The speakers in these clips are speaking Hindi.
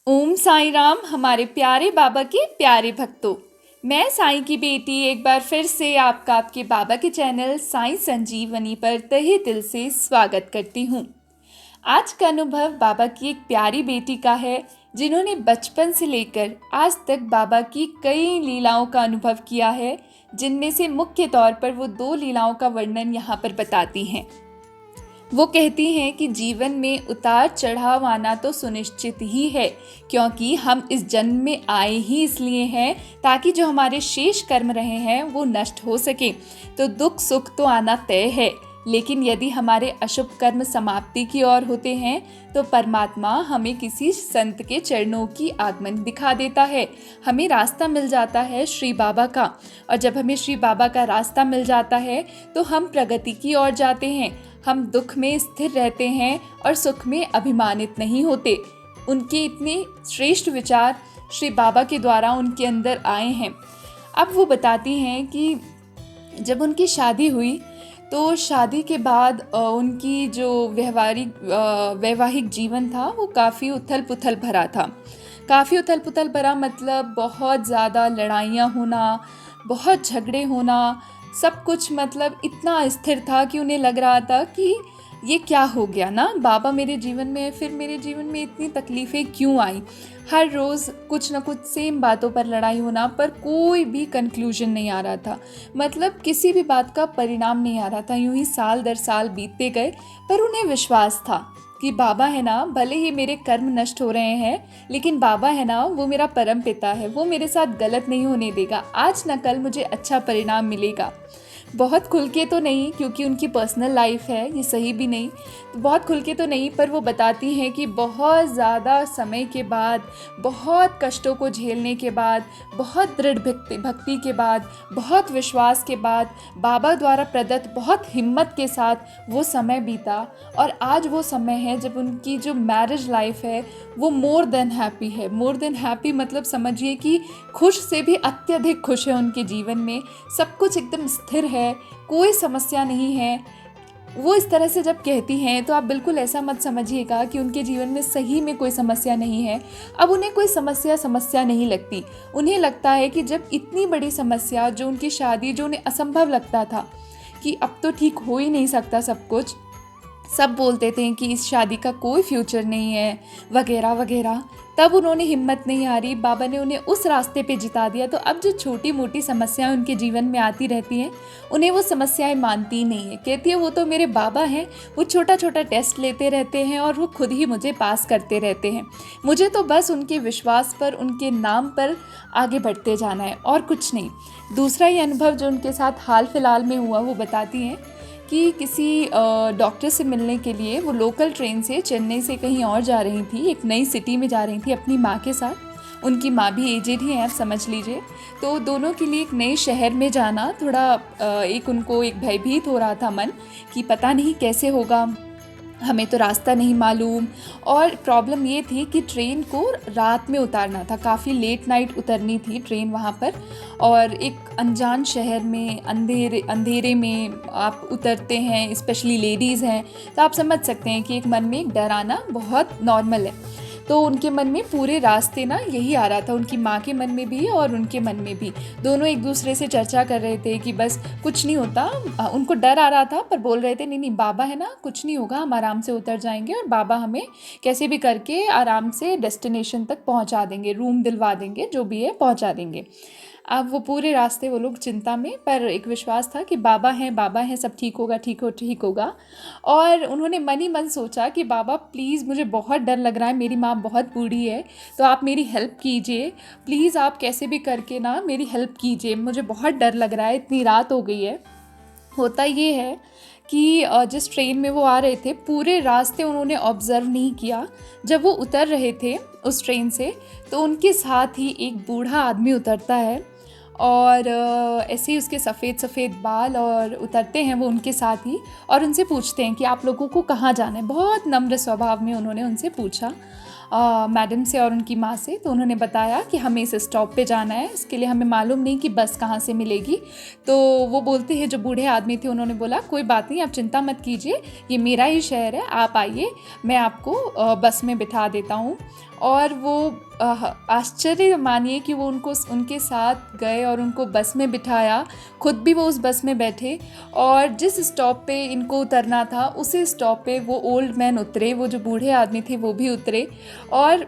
ओम साईं राम हमारे प्यारे बाबा के प्यारे भक्तों। मैं साईं की बेटी एक बार फिर से आपका आपके बाबा के चैनल साईं संजीवनी पर तहे दिल से स्वागत करती हूँ। आज का अनुभव बाबा की एक प्यारी बेटी का है, जिन्होंने बचपन से लेकर आज तक बाबा की कई लीलाओं का अनुभव किया है, जिनमें से मुख्य तौर पर वो 2 लीलाओं का वर्णन यहाँ पर बताती हैं। वो कहती हैं कि जीवन में उतार चढ़ाव आना तो सुनिश्चित ही है, क्योंकि हम इस जन्म में आए ही इसलिए हैं ताकि जो हमारे शेष कर्म रहे हैं वो नष्ट हो सके। तो दुख सुख तो आना तय है, लेकिन यदि हमारे अशुभ कर्म समाप्ति की ओर होते हैं तो परमात्मा हमें किसी संत के चरणों की आगमन दिखा देता है, हमें रास्ता मिल जाता है श्री बाबा का। और जब हमें श्री बाबा का रास्ता मिल जाता है तो हम प्रगति की ओर जाते हैं, हम दुख में स्थिर रहते हैं और सुख में अभिमानित नहीं होते। उनके इतने श्रेष्ठ विचार श्री बाबा के द्वारा उनके अंदर आए हैं। अब वो बताती हैं कि जब उनकी शादी हुई तो शादी के बाद उनकी जो वैवाहिक जीवन था वो काफ़ी उथल पुथल भरा था। काफ़ी उथल पुथल भरा मतलब बहुत ज़्यादा लड़ाइयाँ होना, बहुत झगड़े होना, सब कुछ मतलब इतना अस्थिर था कि उन्हें लग रहा था कि ये क्या हो गया ना, बाबा मेरे जीवन में, फिर मेरे जीवन में इतनी तकलीफ़ें क्यों आई। हर रोज़ कुछ ना कुछ सेम बातों पर लड़ाई होना, पर कोई भी कंक्लूजन नहीं आ रहा था, मतलब किसी भी बात का परिणाम नहीं आ रहा था। यूं ही साल दर साल बीतते गए, पर उन्हें विश्वास था कि बाबा है ना, भले ही मेरे कर्म नष्ट हो रहे हैं, लेकिन बाबा है ना, वो मेरा परम पिता है, वो मेरे साथ गलत नहीं होने देगा, आज ना कल मुझे अच्छा परिणाम मिलेगा। बहुत खुल के तो नहीं, क्योंकि उनकी पर्सनल लाइफ है, ये सही भी नहीं, तो बहुत खुल के तो नहीं, पर वो बताती हैं कि बहुत ज़्यादा समय के बाद, बहुत कष्टों को झेलने के बाद, बहुत दृढ़ भक्ति के बाद, बहुत विश्वास के बाद, बाबा द्वारा प्रदत्त बहुत हिम्मत के साथ वो समय बीता। और आज वो समय है जब उनकी जो मैरिज लाइफ है वो मोर देन हैप्पी है। मोर देन हैप्पी मतलब समझिए कि खुश से भी अत्यधिक खुश है उनके जीवन में, सब कुछ एकदम स्थिर है, कोई समस्या नहीं है। वो इस तरह से जब कहती हैं तो आप बिल्कुल ऐसा मत समझिएगा कि उनके जीवन में सही में कोई समस्या नहीं है। अब उन्हें कोई समस्या नहीं लगती। उन्हें लगता है कि जब इतनी बड़ी समस्या, जो उनकी शादी, जो उन्हें असंभव लगता था कि अब तो ठीक हो ही नहीं सकता सब कुछ, सब बोलते थे कि इस शादी का कोई फ्यूचर नहीं है वगैरह वगैरह, तब उन्होंने हिम्मत नहीं हारी, बाबा ने उन्हें उस रास्ते पे जिता दिया। तो अब जो छोटी मोटी समस्याएं उनके जीवन में आती रहती हैं, उन्हें वो समस्याएं मानती नहीं है। कहती है वो तो मेरे बाबा हैं, वो छोटा छोटा टेस्ट लेते रहते हैं और वो खुद ही मुझे पास करते रहते हैं, मुझे तो बस उनके विश्वास पर, उनके नाम पर आगे बढ़ते जाना है और कुछ नहीं। दूसरा ये अनुभव जो उनके साथ हाल फिलहाल में हुआ, वो बताती हैं कि किसी डॉक्टर से मिलने के लिए वो लोकल ट्रेन से चेन्नई से कहीं और जा रही थी, एक नई सिटी में जा रही थी अपनी माँ के साथ। उनकी माँ भी एजेड ही है, आप समझ लीजिए। तो दोनों के लिए एक नए शहर में जाना थोड़ा उनको एक भयभीत हो रहा था मन, कि पता नहीं कैसे होगा, हमें तो रास्ता नहीं मालूम। और प्रॉब्लम ये थी कि ट्रेन को रात में उतारना था, काफ़ी लेट नाइट उतरनी थी ट्रेन वहाँ पर, और एक अनजान शहर में अंधेरे में आप उतरते हैं, स्पेशली लेडीज़ हैं, तो आप समझ सकते हैं कि एक मन में एक डर आना बहुत नॉर्मल है। तो उनके मन में पूरे रास्ते ना यही आ रहा था, उनकी माँ के मन में भी और उनके मन में भी। दोनों एक दूसरे से चर्चा कर रहे थे कि बस कुछ नहीं होता, उनको डर आ रहा था, पर बोल रहे थे नहीं नहीं बाबा है ना, कुछ नहीं होगा, हम आराम से उतर जाएंगे और बाबा हमें कैसे भी करके आराम से डेस्टिनेशन तक पहुंचा देंगे, रूम दिलवा देंगे, जो भी है पहुंचा देंगे। अब वो पूरे रास्ते वो लोग चिंता में, पर एक विश्वास था कि बाबा हैं, सब ठीक होगा, ठीक होगा। और उन्होंने मन ही मन सोचा कि बाबा प्लीज़, मुझे बहुत डर लग रहा है, मेरी माँ बहुत बूढ़ी है, तो आप मेरी हेल्प कीजिए, प्लीज़ आप कैसे भी करके ना मेरी हेल्प कीजिए, मुझे बहुत डर लग रहा है, इतनी रात हो गई है। होता ये है कि जिस ट्रेन में वो आ रहे थे, पूरे रास्ते उन्होंने ऑब्ज़र्व नहीं किया। जब वो उतर रहे थे उस ट्रेन से, तो उनके साथ ही एक बूढ़ा आदमी उतरता है, और ऐसे ही उसके सफ़ेद सफ़ेद बाल, और उतरते हैं वो उनके साथ ही, और उनसे पूछते हैं कि आप लोगों को कहाँ जाना है। बहुत नम्र स्वभाव में उन्होंने उनसे पूछा, मैडम से और उनकी माँ से। तो उन्होंने बताया कि हमें इस स्टॉप पे जाना है, इसके लिए हमें मालूम नहीं कि बस कहाँ से मिलेगी। तो वो बोलते हैं, जो बूढ़े आदमी थे उन्होंने बोला कोई बात नहीं, आप चिंता मत कीजिए, ये मेरा ही शहर है, आप आइए, मैं आपको बस में बिठा देता हूँ। और वो आश्चर्य मानिए कि वो उनके साथ गए और उनको बस में बिठाया, खुद भी वो उस बस में बैठे और जिस स्टॉप पे इनको उतरना था उसी स्टॉप पे वो ओल्ड मैन उतरे, वो जो बूढ़े आदमी थे वो भी उतरे। और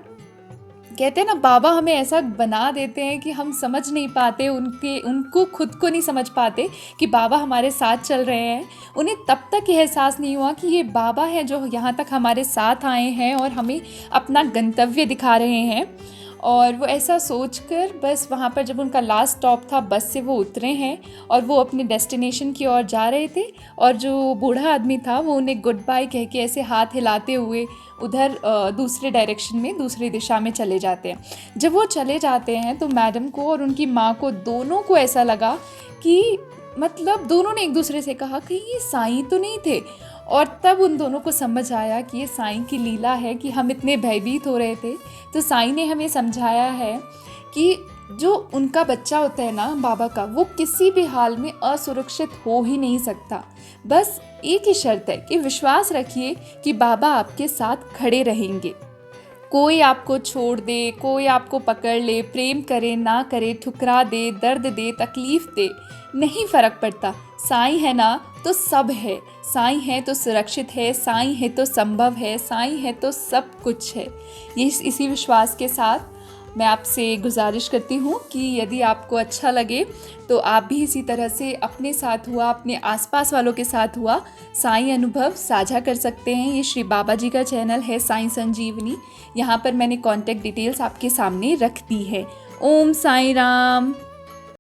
कहते हैं ना, बाबा हमें ऐसा बना देते हैं कि हम समझ नहीं पाते, उनको खुद को नहीं समझ पाते कि बाबा हमारे साथ चल रहे हैं। उन्हें तब तक ये एहसास नहीं हुआ कि ये बाबा हैं जो यहाँ तक हमारे साथ आए हैं और हमें अपना गंतव्य दिखा रहे हैं। और वो ऐसा सोचकर बस वहाँ पर जब उनका लास्ट स्टॉप था, बस से वो उतरे हैं और वो अपने डेस्टिनेशन की ओर जा रहे थे। और जो बूढ़ा आदमी था वो उन्हें गुड बाय कह के ऐसे हाथ हिलाते हुए उधर दूसरे डायरेक्शन में, दूसरी दिशा में चले जाते हैं। जब वो चले जाते हैं तो मैडम को और उनकी माँ को, दोनों को ऐसा लगा कि मतलब दोनों ने एक दूसरे से कहा कि ये साईं तो नहीं थे। और तब उन दोनों को समझ आया कि ये साईं की लीला है कि हम इतने भयभीत हो रहे थे, तो साईं ने हमें समझाया है कि जो उनका बच्चा होता है ना बाबा का, वो किसी भी हाल में असुरक्षित हो ही नहीं सकता। बस एक ही शर्त है कि विश्वास रखिए कि बाबा आपके साथ खड़े रहेंगे। कोई आपको छोड़ दे, कोई आपको पकड़ ले, प्रेम करे ना करे, ठुकरा दे, दर्द दे, तकलीफ दे, नहीं फ़र्क पड़ता। साईं है ना तो सब है, साईं है तो सुरक्षित है, साईं है तो संभव है, साईं है तो सब कुछ है। ये इसी विश्वास के साथ मैं आपसे गुजारिश करती हूँ कि यदि आपको अच्छा लगे तो आप भी इसी तरह से अपने साथ हुआ, अपने आसपास वालों के साथ हुआ साईं अनुभव साझा कर सकते हैं। ये श्री बाबा जी का चैनल है साईं संजीवनी, यहाँ पर मैंने कॉन्टैक्ट डिटेल्स आपके सामने रख दी है। ओम साईं राम।